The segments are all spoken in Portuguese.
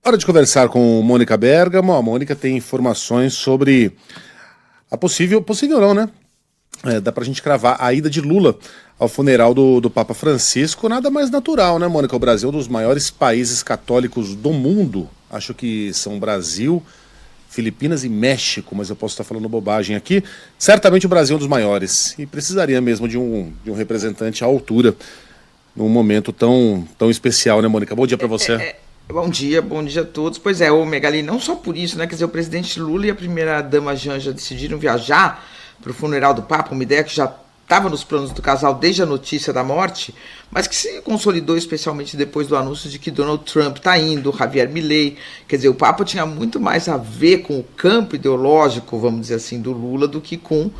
Hora de conversar com Mônica Bergamo. A Mônica tem informações sobre a possível não, né? Dá pra gente cravar a ida de Lula ao funeral do Papa Francisco. Nada mais natural, né, Mônica? O Brasil é um dos maiores países católicos do mundo. Acho que são Brasil, Filipinas e México, mas eu posso estar falando bobagem aqui. Certamente o Brasil é um dos maiores e precisaria mesmo de um representante à altura num momento tão especial, né, Mônica? Bom dia pra você. Bom dia a todos. Pois é, ô Megali, não só por isso, né? Quer dizer, o presidente Lula e a primeira-dama Janja decidiram viajar para o funeral do Papa, uma ideia que já estava nos planos do casal desde a notícia da morte, mas que se consolidou especialmente depois do anúncio de que Donald Trump está indo, Javier Milei. Quer dizer, o Papa tinha muito mais a ver com o campo ideológico, vamos dizer assim, do Lula do que com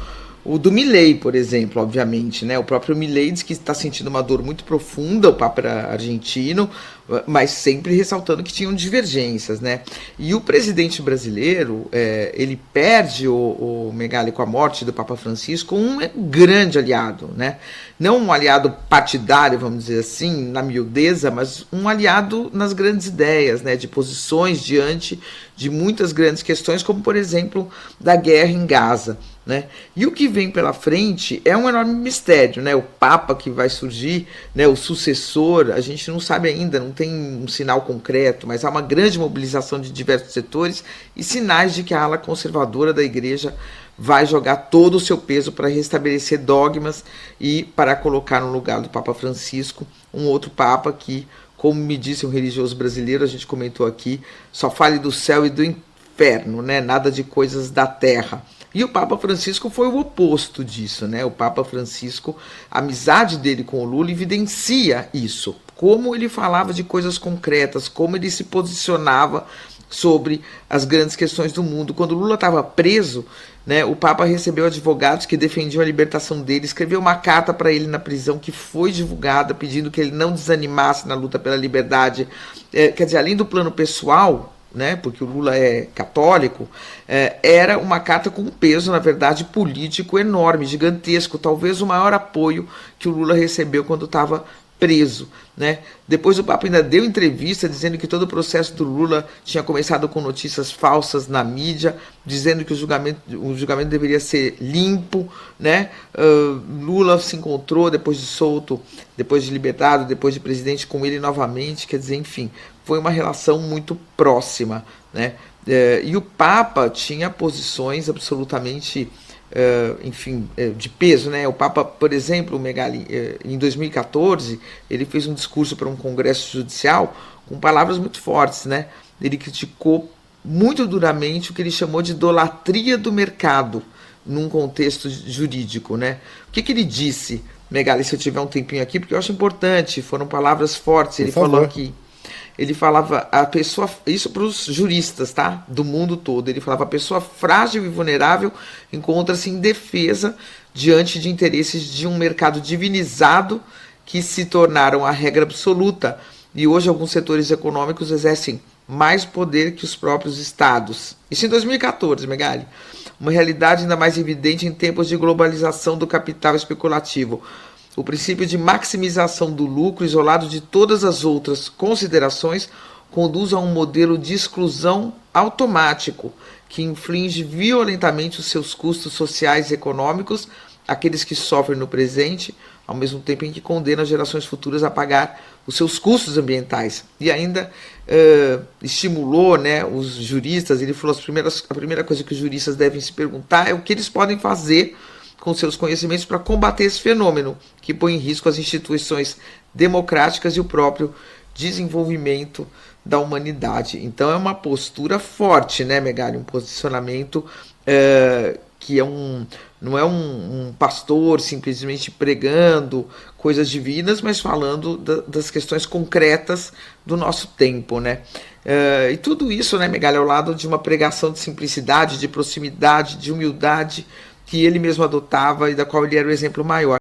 o do Milei, por exemplo, obviamente, né? O próprio Milei diz que está sentindo uma dor muito profunda, o Papa era argentino, mas sempre ressaltando que tinham divergências, né? E o presidente brasileiro, ele perde o Megali com a morte do Papa Francisco, um grande aliado, né? Não um aliado partidário, vamos dizer assim, na miudeza, mas um aliado nas grandes ideias, né? De posições diante de muitas grandes questões, como, por exemplo, da guerra em Gaza, né? E o que vem pela frente é um enorme mistério, né? O Papa que vai surgir, né? O sucessor, a gente não sabe ainda, não tem um sinal concreto, mas há uma grande mobilização de diversos setores e sinais de que a ala conservadora da Igreja vai jogar todo o seu peso para restabelecer dogmas e para colocar no lugar do Papa Francisco um outro Papa que, como me disse um religioso brasileiro, a gente comentou aqui, só fale do céu e do inferno, né? Nada de coisas da terra. E o Papa Francisco foi o oposto disso, né? O Papa Francisco, a amizade dele com o Lula evidencia isso. Como ele falava de coisas concretas, como ele se posicionava sobre as grandes questões do mundo. Quando o Lula estava preso, né, o Papa recebeu advogados que defendiam a libertação dele, escreveu uma carta para ele na prisão que foi divulgada, pedindo que ele não desanimasse na luta pela liberdade. Quer dizer, além do plano pessoal, né, porque o Lula é católico, era uma carta com um peso, na verdade, político enorme, gigantesco, talvez o maior apoio que o Lula recebeu quando estava preso, né? Depois o Papa ainda deu entrevista dizendo que todo o processo do Lula tinha começado com notícias falsas na mídia, dizendo que o julgamento deveria ser limpo, né? Lula se encontrou depois de solto, depois de libertado, depois de presidente com ele novamente, quer dizer, enfim, foi uma relação muito próxima, né? E o Papa tinha posições absolutamente enfim, de peso, né? O Papa, por exemplo, Megali, em 2014, ele fez um discurso para um congresso judicial com palavras muito fortes, né? Ele criticou muito duramente o que ele chamou de idolatria do mercado num contexto jurídico, né? O que ele disse, Megali, se eu tiver um tempinho aqui, porque eu acho importante, foram palavras fortes. Ele falou aqui. Ele falava, a pessoa, isso para os juristas, tá? Do mundo todo. Ele falava, a pessoa frágil e vulnerável encontra-se indefesa diante de interesses de um mercado divinizado que se tornaram a regra absoluta. E hoje alguns setores econômicos exercem mais poder que os próprios estados. Isso em 2014, Megali. Uma realidade ainda mais evidente em tempos de globalização do capital especulativo. O princípio de maximização do lucro, isolado de todas as outras considerações, conduz a um modelo de exclusão automático, que inflige violentamente os seus custos sociais e econômicos àqueles que sofrem no presente, ao mesmo tempo em que condena as gerações futuras a pagar os seus custos ambientais. E ainda estimulou, né, os juristas. Ele falou a primeira coisa que os juristas devem se perguntar é o que eles podem fazer com seus conhecimentos para combater esse fenômeno que põe em risco as instituições democráticas e o próprio desenvolvimento da humanidade. Então é uma postura forte, né, Megali? Um posicionamento que não é um pastor simplesmente pregando coisas divinas, mas falando das questões concretas do nosso tempo, né? E tudo isso, né, Megali, ao lado de uma pregação de simplicidade, de proximidade, de humildade, que ele mesmo adotava e da qual ele era o exemplo maior.